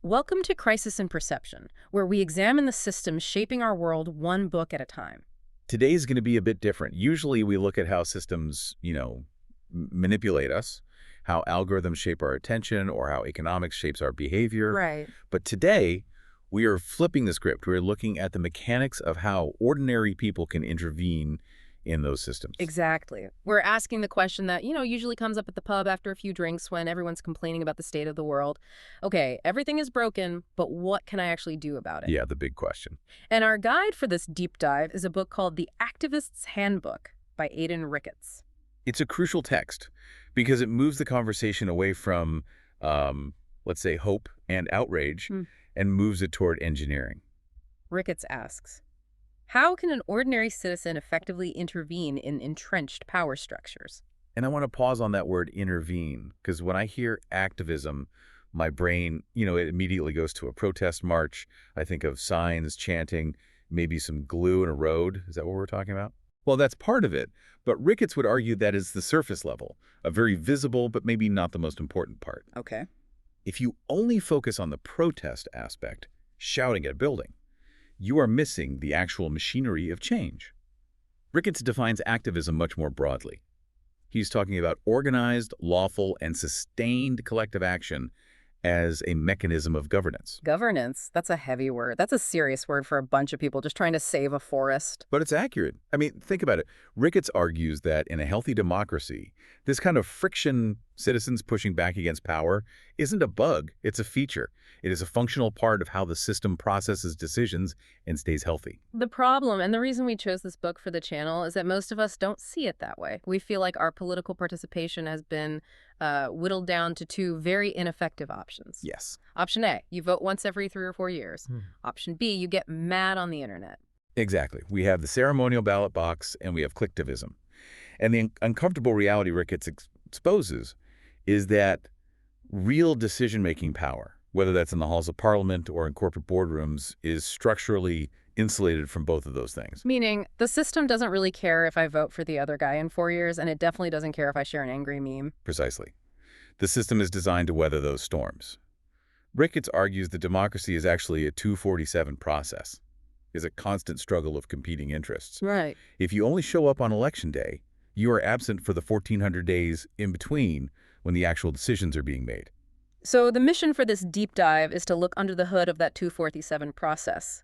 Welcome to Crisis in Perception, where we examine the systems shaping our world one book at a time. Today's going to be a bit different. Usually we look at how systems, manipulate us, how algorithms shape our attention, or how economics shapes our behavior. Right. But today, we are flipping the script. We're looking at the mechanics of how ordinary people can intervene in those systems. Exactly. We're asking the question that, usually comes up at the pub after a few drinks when everyone's complaining about the state of the world. Okay, everything is broken, but what can I actually do about it? Yeah, the big question. And our guide for this deep dive is a book called The Activists Handbook by Aidan Ricketts. It's a crucial text because it moves the conversation away from, let's say, hope and outrage and moves it toward engineering. Ricketts asks, how can an ordinary citizen effectively intervene in entrenched power structures? And I want to pause on that word intervene, because when I hear activism, my brain, it immediately goes to a protest march. I think of signs, chanting, maybe some glue in a road. Is that what we're talking about? Well, that's part of it, but Ricketts would argue that is the surface level, a very visible but maybe not the most important part. Okay. If you only focus on the protest aspect, shouting at a building, you are missing the actual machinery of change. Ricketts defines activism much more broadly. He's talking about organized, lawful, and sustained collective action as a mechanism of governance. Governance, that's a heavy word. That's a serious word for a bunch of people just trying to save a forest. But it's accurate. I mean, think about it. Ricketts argues that in a healthy democracy, this kind of friction, citizens pushing back against power, isn't a bug, it's a feature. It is a functional part of how the system processes decisions and stays healthy. The problem, and the reason we chose this book for the channel, is that most of us don't see it that way. We feel like our political participation has been whittled down to two very ineffective options. Yes. Option A, you vote once every 3 or 4 years. Option B, you get mad on the internet. Exactly. We have the ceremonial ballot box and we have clicktivism. And the uncomfortable reality Ricketts exposes is that real decision-making power, whether that's in the halls of parliament or in corporate boardrooms, is structurally insulated from both of those things. Meaning, the system doesn't really care if I vote for the other guy in 4 years, and it definitely doesn't care if I share an angry meme. Precisely. The system is designed to weather those storms. Ricketts argues that democracy is actually a 247 process, is a constant struggle of competing interests. Right. If you only show up on election day, you are absent for the 1,400 days in between when the actual decisions are being made. So the mission for this deep dive is to look under the hood of that 247 process.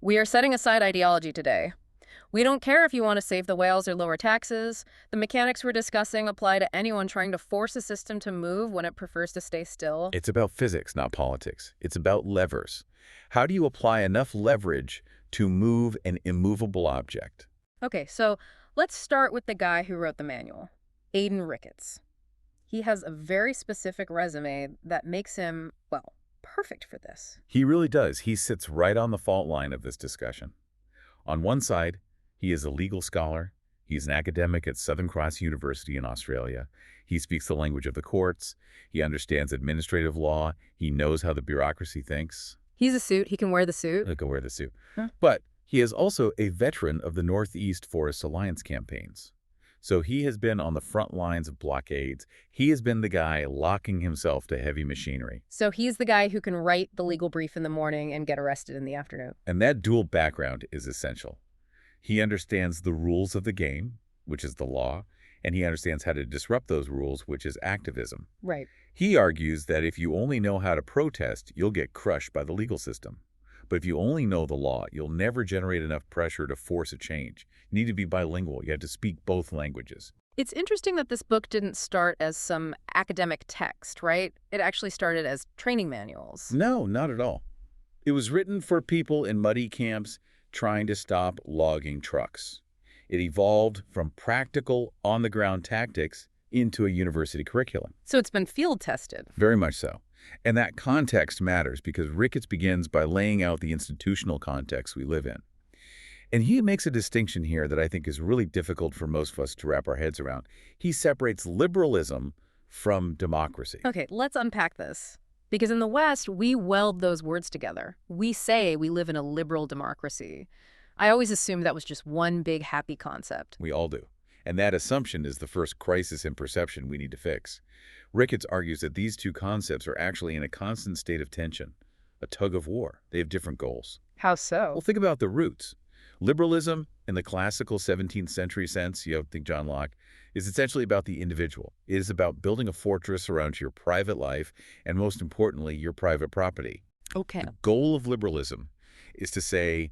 We are setting aside ideology today. We don't care if you want to save the whales or lower taxes. The mechanics we're discussing apply to anyone trying to force a system to move when it prefers to stay still. It's about physics, not politics. It's about levers. How do you apply enough leverage to move an immovable object? Okay, so let's start with the guy who wrote the manual, Aidan Ricketts. He has a very specific resume that makes him, well, perfect for this. He really does. He sits right on the fault line of this discussion. On one side, he is a legal scholar. He's an academic at Southern Cross University in Australia. He speaks the language of the courts. He understands administrative law. He knows how the bureaucracy thinks. He's a suit. He can wear the suit. He can wear the suit. Huh. But he is also a veteran of the Northeast Forest Alliance campaigns. So he has been on the front lines of blockades. He has been the guy locking himself to heavy machinery. So he's the guy who can write the legal brief in the morning and get arrested in the afternoon. And that dual background is essential. He understands the rules of the game, which is the law, and he understands how to disrupt those rules, which is activism. Right. He argues that if you only know how to protest, you'll get crushed by the legal system. But if you only know the law, you'll never generate enough pressure to force a change. You need to be bilingual. You have to speak both languages. It's interesting that this book didn't start as some academic text, right? It actually started as training manuals. No, not at all. It was written for people in muddy camps trying to stop logging trucks. It evolved from practical, on-the-ground tactics into a university curriculum. So it's been field tested. Very much so. And that context matters because Ricketts begins by laying out the institutional context we live in. And he makes a distinction here that I think is really difficult for most of us to wrap our heads around. He separates liberalism from democracy. Okay, let's unpack this. Because in the West, we weld those words together. We say we live in a liberal democracy. I always assumed that was just one big happy concept. We all do. And that assumption is the first crisis in perception we need to fix. Ricketts argues that these two concepts are actually in a constant state of tension. a tug of war. They have different goals. How Well, so? think about the roots. Liberalism, in the classical 17th century sense, think John Locke, is essentially about the individual. It is about building a fortress around your private life and, most importantly, your private property. Okay. The goal of liberalism is to say,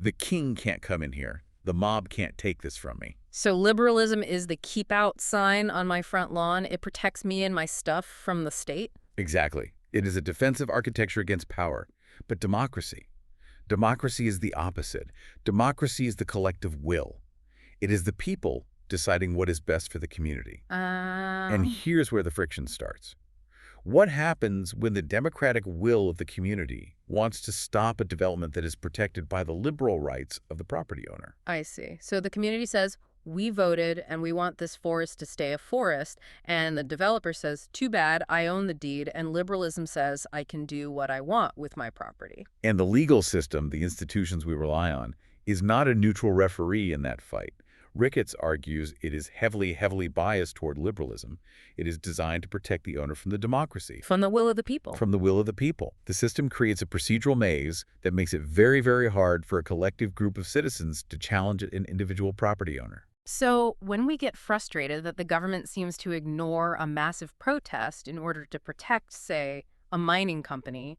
the king can't come in here. The mob can't take this from me. So liberalism is the keep out sign on my front lawn. It protects me and my stuff from the state? Exactly. It is a defensive architecture against power. But democracy is the opposite. Democracy is the collective will. It is the people deciding what is best for the community. And here's where the friction starts. What happens when the democratic will of the community wants to stop a development that is protected by the liberal rights of the property owner? I see. So the community says, we voted and we want this forest to stay a forest. And the developer says, too bad, I own the deed. And liberalism says, I can do what I want with my property. And the legal system, the institutions we rely on, is not a neutral referee in that fight. Ricketts argues it is heavily biased toward liberalism. It is designed to protect the owner from the democracy. From the will of the people. From the will of the people. The system creates a procedural maze that makes it very hard for a collective group of citizens to challenge an individual property owner. So when we get frustrated that the government seems to ignore a massive protest in order to protect, say, a mining company,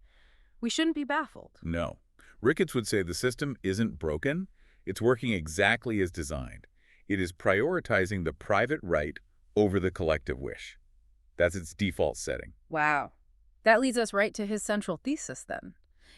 we shouldn't be baffled. No. Ricketts would say the system isn't broken. It's working exactly as designed. It is prioritizing the private right over the collective wish. That's its default setting. Wow. That leads us right to his central thesis, then.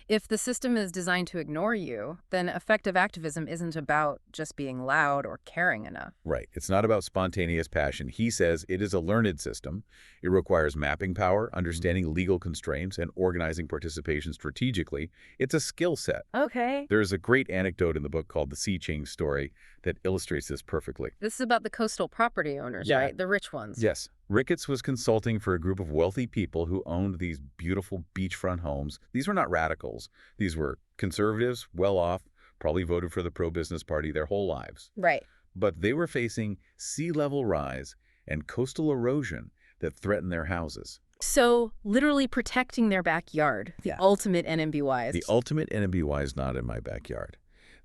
If the system is designed to ignore you, then effective activism isn't about just being loud or caring enough. Right. It's not about spontaneous passion. He says it is a learned system. It requires mapping power, understanding legal constraints, and organizing participation strategically. It's a skill set. Okay. There's a great anecdote in the book called The Sea Change Story that illustrates this perfectly. This is about the coastal property owners, Yeah. right? The rich ones. Yes. Ricketts was consulting for a group of wealthy people who owned these beautiful beachfront homes. These were not radicals. These were conservatives, well-off, probably voted for the pro-business party their whole lives. Right. But they were facing sea level rise and coastal erosion that threatened their houses. So literally protecting their backyard, the Yeah. ultimate NMBYs. The ultimate NMBY is not in my backyard.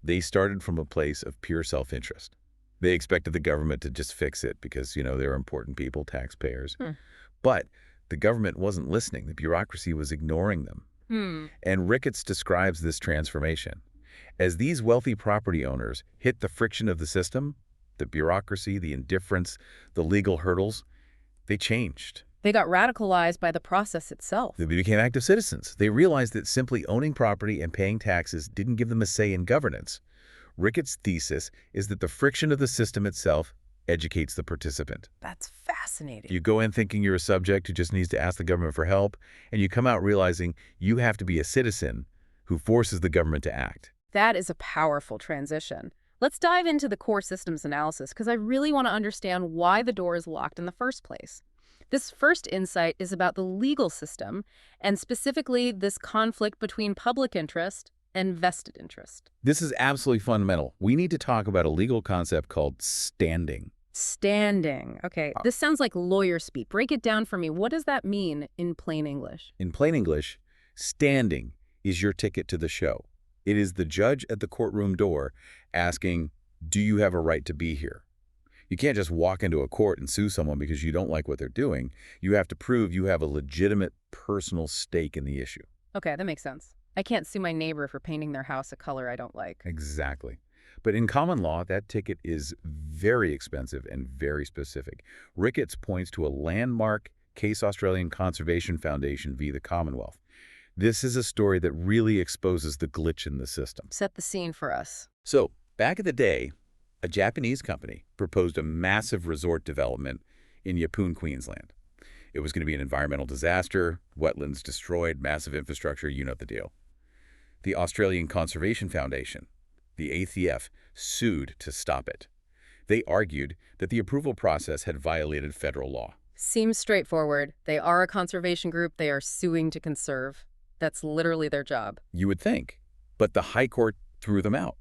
They started from a place of pure self-interest. They expected the government to just fix it because, they're important people, taxpayers. But the government wasn't listening. The bureaucracy was ignoring them. And Ricketts describes this transformation. As these wealthy property owners hit the friction of the system, the bureaucracy, the indifference, the legal hurdles, they changed. They got radicalized by the process itself. They became active citizens. They realized that simply owning property and paying taxes didn't give them a say in governance. Ricketts' thesis is that the friction of the system itself educates the participant. That's fascinating. You go in thinking you're a subject who just needs to ask the government for help, and you come out realizing you have to be a citizen who forces the government to act. That is a powerful transition. Let's dive into the core systems analysis because I really want to understand why the door is locked in the first place. This first insight is about the legal system, and specifically this conflict between public interest and vested interest. This is absolutely fundamental. We need to talk about a legal concept called standing. Standing. Okay, this sounds like lawyer speak. Break it down for me. What does that mean in plain English? In plain English, standing is your ticket to the show. It is the judge at the courtroom door asking, do you have a right to be here? You can't just walk into a court and sue someone because you don't like what they're doing. You have to prove you have a legitimate personal stake in the issue. Okay, that makes sense. I can't sue my neighbor for painting their house a color I don't like. Exactly. But in common law, that ticket is very expensive and very specific. Ricketts points to a landmark Case Australian Conservation Foundation v. the Commonwealth. This is a story that really exposes the glitch in the system. Set the scene for us. So, back in the day, a Japanese company proposed a massive resort development in Yeppoon, Queensland. It was going to be an environmental disaster, wetlands destroyed, massive infrastructure, you know the deal. The Australian Conservation Foundation, the ACF, sued to stop it. They argued that the approval process had violated federal law. Seems straightforward. They are a conservation group. They are suing to conserve. That's literally their job. You would think. But the High Court threw them out.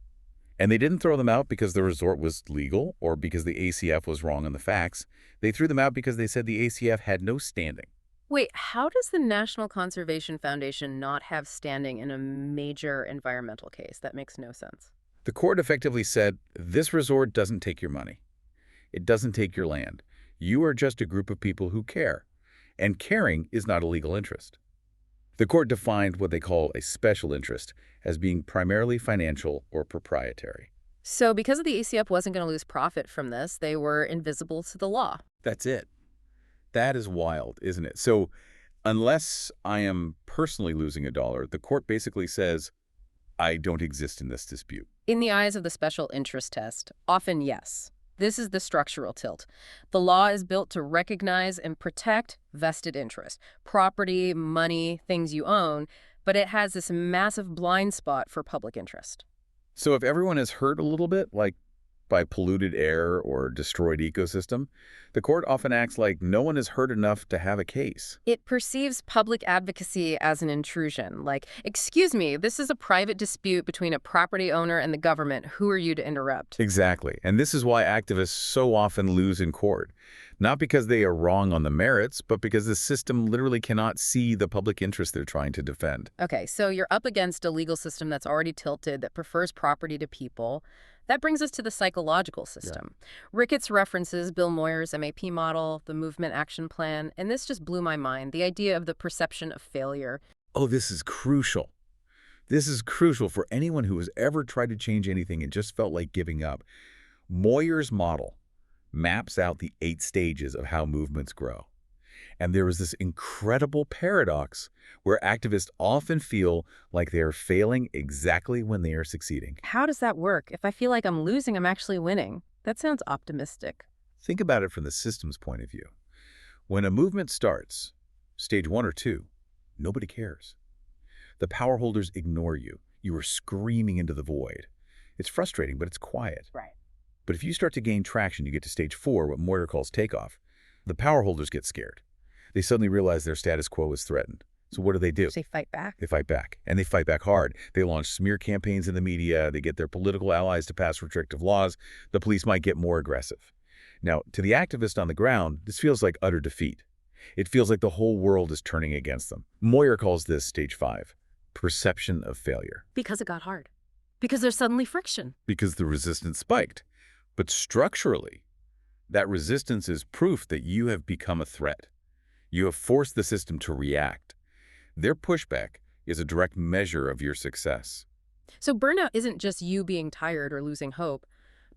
And they didn't throw them out because the resort was legal or because the ACF was wrong on the facts. They threw them out because they said the ACF had no standing. Wait, how does the National Conservation Foundation not have standing in a major environmental case? That makes no sense. The court effectively said, this resort doesn't take your money. It doesn't take your land. You are just a group of people who care. And caring is not a legal interest. The court defined what they call a special interest as being primarily financial or proprietary. So because the ACF wasn't going to lose profit from this, they were invisible to the law. That's it. That is wild, isn't it? So unless I am personally losing a dollar, the court basically says, I don't exist in this dispute. In the eyes of the special interest test, often yes. This is the structural tilt. The law is built to recognize and protect vested interest, property, money, things you own, but it has this massive blind spot for public interest. So if everyone is hurt a little bit, like by polluted air or destroyed ecosystem, the court often acts like no one is hurt enough to have a case. It perceives public advocacy as an intrusion, like, excuse me, this is a private dispute between a property owner and the government. Who are you to interrupt? Exactly. And this is why activists so often lose in court. Not because they are wrong on the merits, but because the system literally cannot see the public interest they're trying to defend. Okay, so you're up against a legal system that's already tilted, that prefers property to people. That brings us to the psychological system. Yeah. Ricketts references Bill Moyer's MAP model, the Movement Action Plan, and this just blew my mind, the idea of the perception of failure. Oh, this is crucial. This is crucial for anyone who has ever tried to change anything and just felt like giving up. Moyer's model maps out the 8 stages of how movements grow. And there is this incredible paradox where activists often feel like they are failing exactly when they are succeeding. How does that work? If I feel like I'm losing, I'm actually winning. That sounds optimistic. Think about it from the system's point of view. When a movement starts, stage 1 or 2, nobody cares. The power holders ignore you. You are screaming into the void. It's frustrating, but it's quiet. Right. But if you start to gain traction, you get to stage 4, what Moyer calls takeoff. The power holders get scared. They suddenly realize their status quo is threatened. So what do? They fight back. They fight back, and they fight back hard. They launch smear campaigns in the media. They get their political allies to pass restrictive laws. The police might get more aggressive. Now, to the activist on the ground, this feels like utter defeat. It feels like the whole world is turning against them. Moyer calls this stage 5, perception of failure. Because it got hard. Because there's suddenly friction. Because the resistance spiked. But structurally, that resistance is proof that you have become a threat. You have forced the system to react. Their pushback is a direct measure of your success. So burnout isn't just you being tired or losing hope.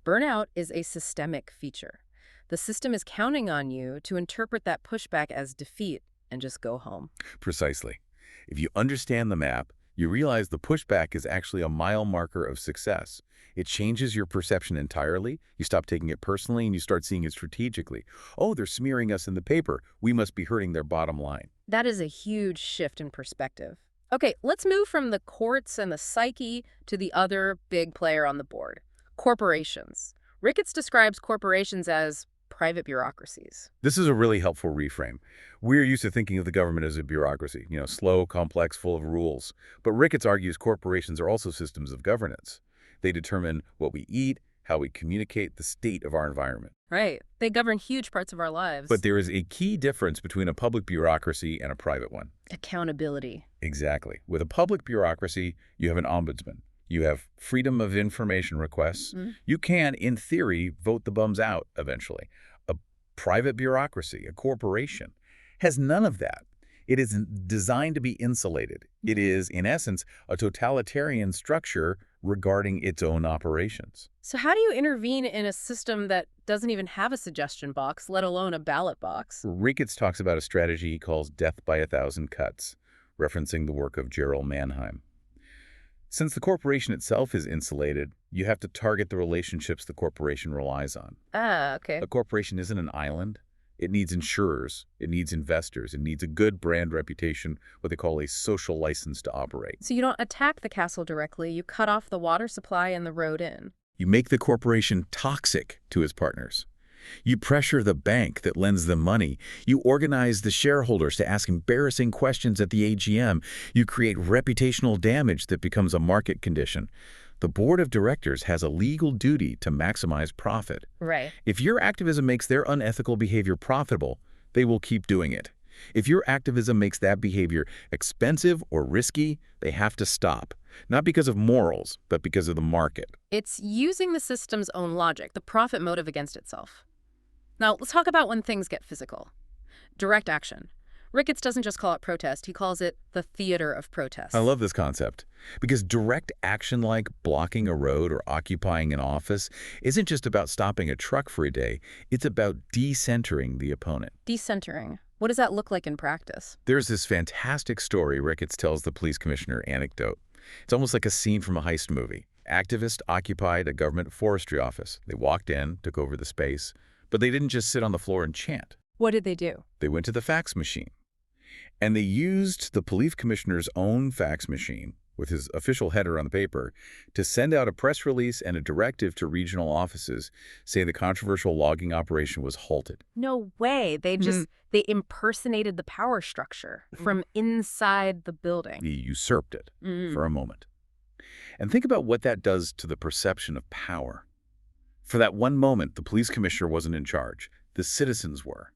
Burnout is a systemic feature. The system is counting on you to interpret that pushback as defeat and just go home. Precisely. If you understand the map, you realize the pushback is actually a mile marker of success. It changes your perception entirely. You stop taking it personally and you start seeing it strategically. Oh, they're smearing us in the paper. We must be hurting their bottom line. That is a huge shift in perspective. Okay, let's move from the courts and the psyche to the other big player on the board, corporations. Ricketts describes corporations as private bureaucracies. This is a really helpful reframe. We're used to thinking of the government as a bureaucracy, slow, complex, full of rules. But Ricketts argues corporations are also systems of governance. They determine what we eat, how we communicate, the state of our environment. Right. They govern huge parts of our lives. But there is a key difference between a public bureaucracy and a private one. Accountability. Exactly. With a public bureaucracy, you have an ombudsman. You have freedom of information requests. Mm-hmm. You can, in theory, vote the bums out eventually. A private bureaucracy, a corporation, has none of that. It is designed to be insulated. It is, in essence, a totalitarian structure regarding its own operations. So how do you intervene in a system that doesn't even have a suggestion box, let alone a ballot box? Ricketts talks about a strategy he calls death by 1,000 cuts, referencing the work of Gerald Manheim. Since the corporation itself is insulated, you have to target the relationships the corporation relies on. Ah, okay. A corporation isn't an island. It needs insurers, it needs investors, it needs a good brand reputation, what they call a social license to operate. So you don't attack the castle directly, you cut off the water supply and the road in. You make the corporation toxic to its partners. You pressure the bank that lends them money. You organize the shareholders to ask embarrassing questions at the AGM. You create reputational damage that becomes a market condition. The board of directors has a legal duty to maximize profit. Right. If your activism makes their unethical behavior profitable, they will keep doing it. If your activism makes that behavior expensive or risky, they have to stop. Not because of morals, but because of the market. It's using the system's own logic, the profit motive against itself. Now, let's talk about when things get physical. Direct action. Ricketts doesn't just call it protest, he calls it the theater of protest. I love this concept because direct action like blocking a road or occupying an office isn't just about stopping a truck for a day. It's about decentering the opponent. Decentering. What does that look like in practice? There's this fantastic story Ricketts tells the police commissioner anecdote. It's almost like a scene from a heist movie. Activists occupied a government forestry office. They walked in, took over the space, but they didn't just sit on the floor and chant. What did they do? They went to the fax machine. And they used the police commissioner's own fax machine, with his official header on the paper, to send out a press release and a directive to regional offices saying the controversial logging operation was halted. No way. They impersonated the power structure from inside the building. He usurped it for a moment. And think about what that does to the perception of power. For that one moment, the police commissioner wasn't in charge. The citizens were.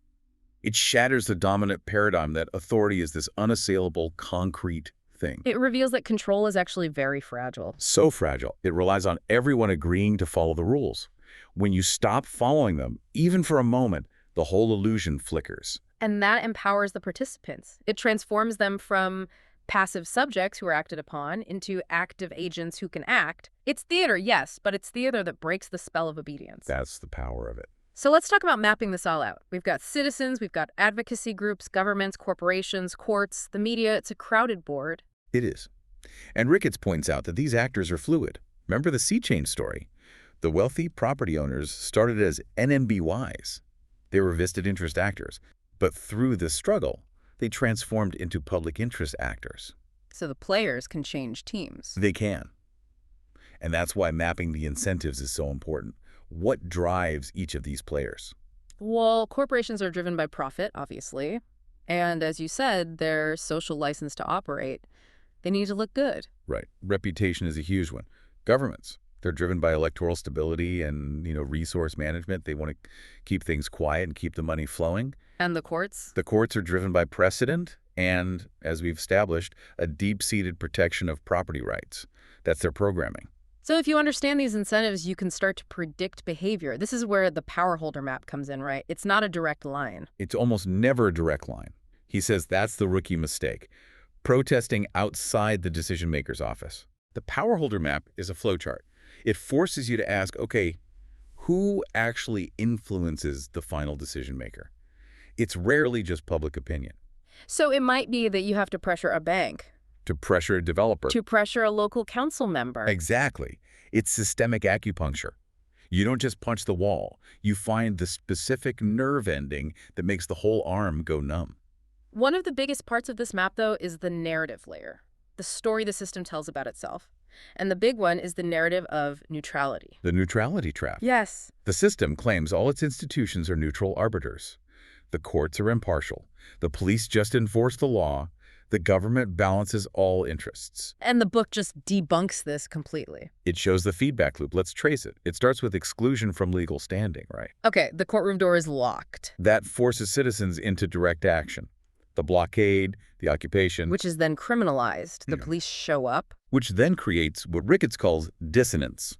It shatters the dominant paradigm that authority is this unassailable, concrete thing. It reveals that control is actually very fragile. So fragile, it relies on everyone agreeing to follow the rules. When you stop following them, even for a moment, the whole illusion flickers. And that empowers the participants. It transforms them from passive subjects who are acted upon into active agents who can act. It's theater, yes, but it's theater that breaks the spell of obedience. That's the power of it. So let's talk about mapping this all out. We've got citizens, we've got advocacy groups, governments, corporations, courts, the media. It's a crowded board. It is. And Ricketts points out that these actors are fluid. Remember the sea change story? The wealthy property owners started as NMBYs. They were vested interest actors. But through this struggle, they transformed into public interest actors. So the players can change teams. They can. And that's why mapping the incentives is so important. What drives each of these players? Well, corporations are driven by profit, obviously. And as you said, their social license to operate, they need to look good. Right. Reputation is a huge one. Governments, they're driven by electoral stability and, resource management. They want to keep things quiet and keep the money flowing. And the courts? The courts are driven by precedent and, as we've established, a deep-seated protection of property rights. That's their programming. So if you understand these incentives, you can start to predict behavior. This is where the power holder map comes in, right? It's not a direct line. It's almost never a direct line. He says that's the rookie mistake. Protesting outside the decision-maker's office. The power holder map is a flowchart. It forces you to ask, okay, who actually influences the final decision-maker? It's rarely just public opinion. So it might be that you have to pressure a bank. To pressure a developer. To pressure a local council member. Exactly. It's systemic acupuncture. You don't just punch the wall. You find the specific nerve ending that makes the whole arm go numb. One of the biggest parts of this map, though, is the narrative layer, the story the system tells about itself. And the big one is the narrative of neutrality. The neutrality trap. Yes. The system claims all its institutions are neutral arbiters. The courts are impartial. The police just enforce the law. The government balances all interests. And the book just debunks this completely. It shows the feedback loop. Let's trace it. It starts with exclusion from legal standing, right? Okay, the courtroom door is locked. That forces citizens into direct action. The blockade, the occupation. Which is then criminalized. The police show up. Which then creates what Ricketts calls dissonance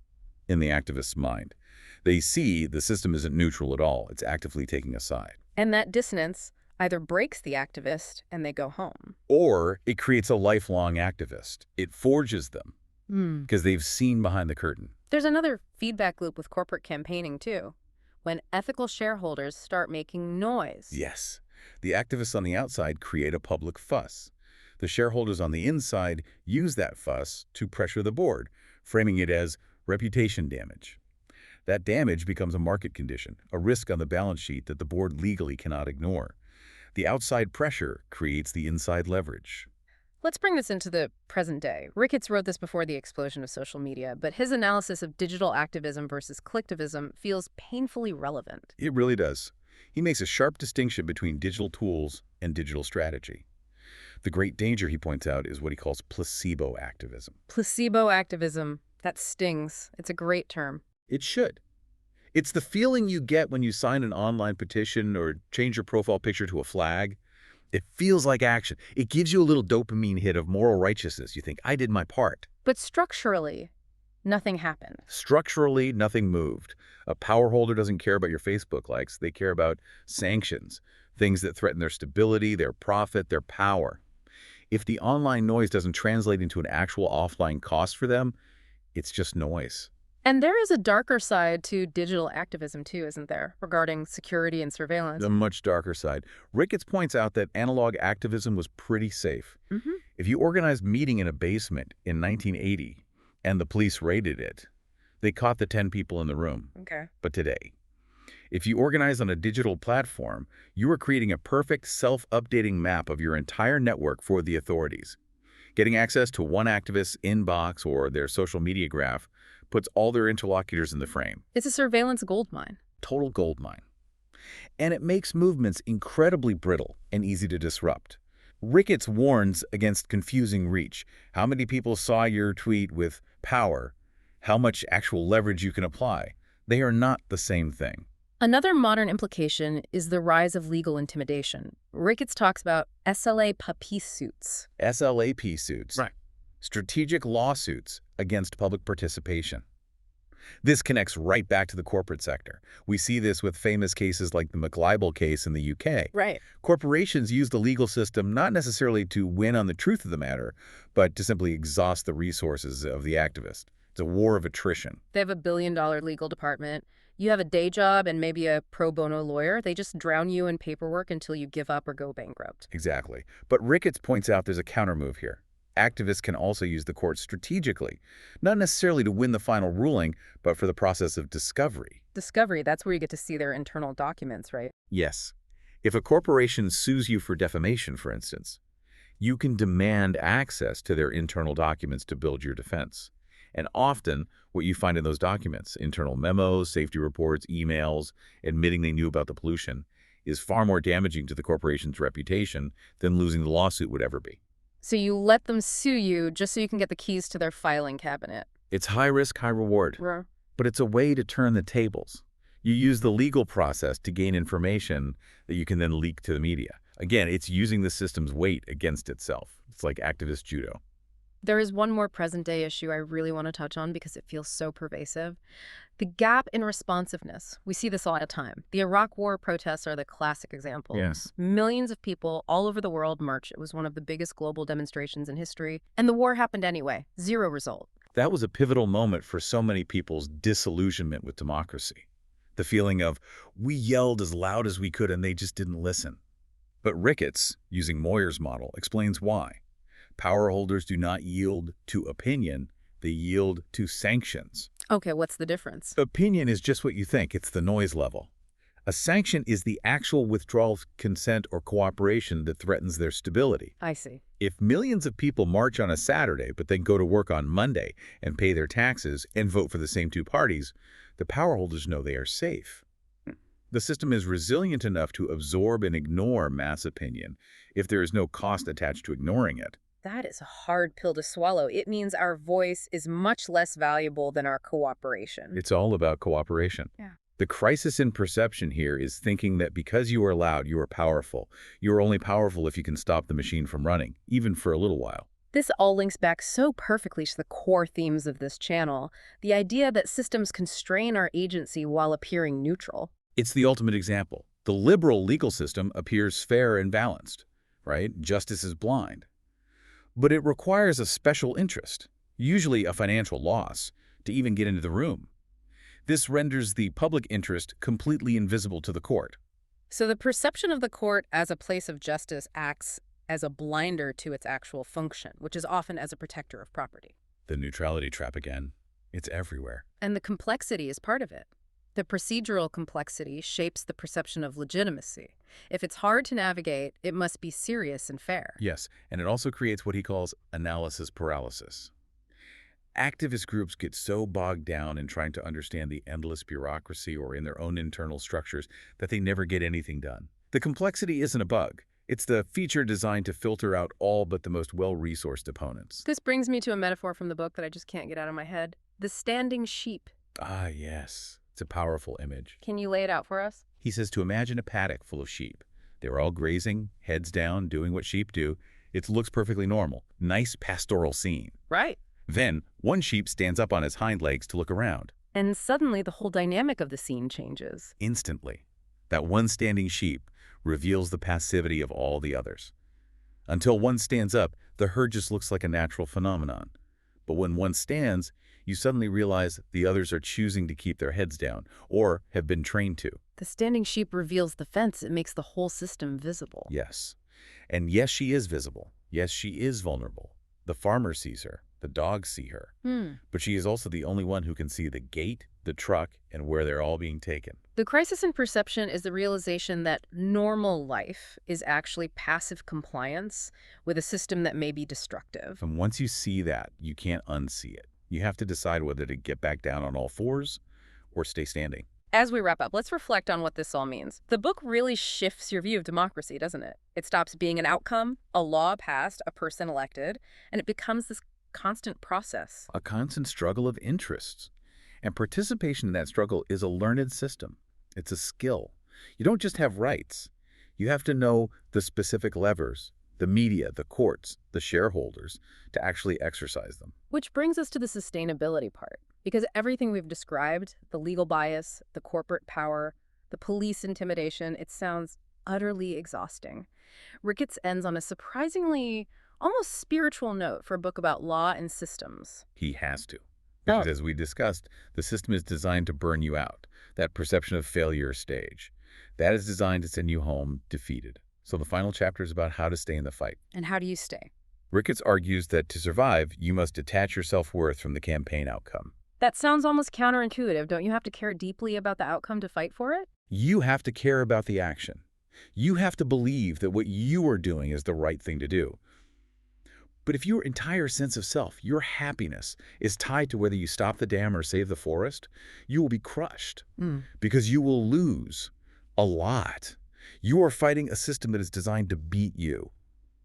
in the activist's mind. They see the system isn't neutral at all. It's actively taking a side. And that dissonance either breaks the activist and they go home. Or it creates a lifelong activist. It forges them because they've seen behind the curtain. There's another feedback loop with corporate campaigning, too. When ethical shareholders start making noise. Yes. The activists on the outside create a public fuss. The shareholders on the inside use that fuss to pressure the board, framing it as reputation damage. That damage becomes a market condition, a risk on the balance sheet that the board legally cannot ignore. The outside pressure creates the inside leverage. Let's bring this into the present day. Ricketts wrote this before the explosion of social media, but his analysis of digital activism versus collectivism feels painfully relevant. It really does. He makes a sharp distinction between digital tools and digital strategy. The great danger, he points out, is what he calls placebo activism. Placebo activism. That stings. It's a great term. It should. It's the feeling you get when you sign an online petition or change your profile picture to a flag. It feels like action. It gives you a little dopamine hit of moral righteousness. You think, I did my part. But structurally, nothing happened. Structurally, nothing moved. A power holder doesn't care about your Facebook likes. They care about sanctions, things that threaten their stability, their profit, their power. If the online noise doesn't translate into an actual offline cost for them, it's just noise. And there is a darker side to digital activism too, isn't there, regarding security and surveillance? The much darker side. Ricketts points out that analog activism was pretty safe. Mm-hmm. If you organized a meeting in a basement in 1980 and the police raided it, they caught the 10 people in the room. Okay. But today, if you organize on a digital platform, you are creating a perfect self-updating map of your entire network for the authorities. Getting access to one activist's inbox or their social media graph puts all their interlocutors in the frame. It's a surveillance goldmine. Total goldmine. And it makes movements incredibly brittle and easy to disrupt. Ricketts warns against confusing reach. How many people saw your tweet with power? How much actual leverage you can apply? They are not the same thing. Another modern implication is the rise of legal intimidation. Ricketts talks about SLAPP suits. SLAP suits. Right. Strategic lawsuits against public participation. This connects right back to the corporate sector. We see this with famous cases like the McLibel case in the UK. Right. Corporations use the legal system not necessarily to win on the truth of the matter, but to simply exhaust the resources of the activist. It's a war of attrition. They have a billion-dollar legal department. You have a day job and maybe a pro bono lawyer. They just drown you in paperwork until you give up or go bankrupt. Exactly. But Ricketts points out there's a countermove here. Activists can also use the court strategically, not necessarily to win the final ruling, but for the process of discovery. Discovery, that's where you get to see their internal documents, right? Yes. If a corporation sues you for defamation, for instance, you can demand access to their internal documents to build your defense. And often, what you find in those documents, internal memos, safety reports, emails, admitting they knew about the pollution, is far more damaging to the corporation's reputation than losing the lawsuit would ever be. So you let them sue you just so you can get the keys to their filing cabinet. It's high risk, high reward, Yeah. but it's a way to turn the tables. You use the legal process to gain information that you can then leak to the media. Again, it's using the system's weight against itself. It's like activist judo. There is one more present-day issue I really want to touch on because it feels so pervasive. The gap in responsiveness. We see this all the time. The Iraq War protests are the classic example. Yes. Millions of people all over the world marched. It was one of the biggest global demonstrations in history. And the war happened anyway. Zero result. That was a pivotal moment for so many people's disillusionment with democracy. The feeling of, we yelled as loud as we could and they just didn't listen. But Ricketts, using Moyer's model, explains why. Power holders do not yield to opinion, they yield to sanctions. Okay, what's the difference? Opinion is just what you think, it's the noise level. A sanction is the actual withdrawal of consent or cooperation that threatens their stability. I see. If millions of people march on a Saturday but then go to work on Monday and pay their taxes and vote for the same two parties, the power holders know they are safe. The system is resilient enough to absorb and ignore mass opinion if there is no cost attached to ignoring it. That is a hard pill to swallow. It means our voice is much less valuable than our cooperation. It's all about cooperation. Yeah. The crisis in perception here is thinking that because you are loud, you are powerful. You are only powerful if you can stop the machine from running, even for a little while. This all links back so perfectly to the core themes of this channel, the idea that systems constrain our agency while appearing neutral. It's the ultimate example. The liberal legal system appears fair and balanced, right? Justice is blind. But it requires a special interest, usually a financial loss, to even get into the room. This renders the public interest completely invisible to the court. So the perception of the court as a place of justice acts as a blinder to its actual function, which is often as a protector of property. The neutrality trap again. It's everywhere. And the complexity is part of it. The procedural complexity shapes the perception of legitimacy. If it's hard to navigate, it must be serious and fair. Yes, and it also creates what he calls analysis paralysis. Activist groups get so bogged down in trying to understand the endless bureaucracy or in their own internal structures that they never get anything done. The complexity isn't a bug. It's the feature designed to filter out all but the most well-resourced opponents. This brings me to a metaphor from the book that I just can't get out of my head. The standing sheep. Ah, yes. It's a powerful image. Can you lay it out for us? He says to imagine a paddock full of sheep. They were all grazing, heads down, doing what sheep do. It looks perfectly normal. Nice pastoral scene. Right. Then, one sheep stands up on his hind legs to look around. And suddenly the whole dynamic of the scene changes. Instantly, that one standing sheep reveals the passivity of all the others. Until one stands up, the herd just looks like a natural phenomenon. But when one stands, you suddenly realize the others are choosing to keep their heads down, or have been trained to. The standing sheep reveals the fence. It makes the whole system visible. Yes. And yes, she is visible. Yes, she is vulnerable. The farmer sees her. The dogs see her. But she is also the only one who can see the gate, the truck, and where they're all being taken. The crisis in perception is the realization that normal life is actually passive compliance with a system that may be destructive. And once you see that, you can't unsee it. You have to decide whether to get back down on all fours or stay standing. As we wrap up, let's reflect on what this all means. The book really shifts your view of democracy, doesn't it? It stops being an outcome, a law passed, a person elected, and it becomes this constant process. A constant struggle of interests. And participation in that struggle is a learned system. It's a skill. You don't just have rights. You have to know the specific levers, the media, the courts, the shareholders, to actually exercise them. Which brings us to the sustainability part. Because everything we've described, the legal bias, the corporate power, the police intimidation, it sounds utterly exhausting. Ricketts ends on a surprisingly almost spiritual note for a book about law and systems. He has to. Because as we discussed, the system is designed to burn you out, that perception of failure stage. That is designed to send you home defeated. So the final chapter is about how to stay in the fight. And how do you stay? Ricketts argues that to survive, you must detach your self-worth from the campaign outcome. That sounds almost counterintuitive. Don't you have to care deeply about the outcome to fight for it? You have to care about the action. You have to believe that what you are doing is the right thing to do. But if your entire sense of self, your happiness, is tied to whether you stop the dam or save the forest, you will be crushed because you will lose a lot. You are fighting a system that is designed to beat you.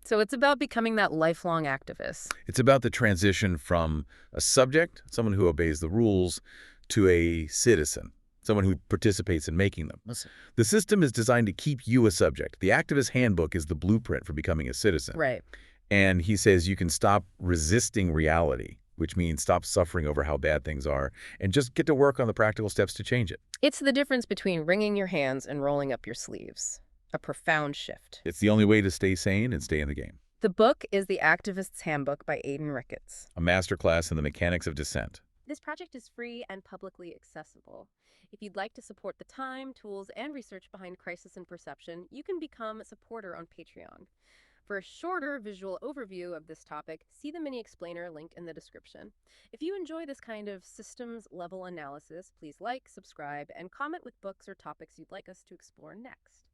So it's about becoming that lifelong activist. It's about the transition from a subject, someone who obeys the rules, to a citizen, someone who participates in making them. Listen. The system is designed to keep you a subject. The Activists Handbook is the blueprint for becoming a citizen. Right. And he says you can stop resisting reality, which means stop suffering over how bad things are, and just get to work on the practical steps to change it. It's the difference between wringing your hands and rolling up your sleeves. A profound shift. It's the only way to stay sane and stay in the game. The book is The Activists Handbook by Aidan Ricketts. A masterclass in the mechanics of dissent. This project is free and publicly accessible. If you'd like to support the time, tools, and research behind crisis and perception, you can become a supporter on Patreon. For a shorter visual overview of this topic, see the mini explainer link in the description. If you enjoy this kind of systems-level analysis, please like, subscribe, and comment with books or topics you'd like us to explore next.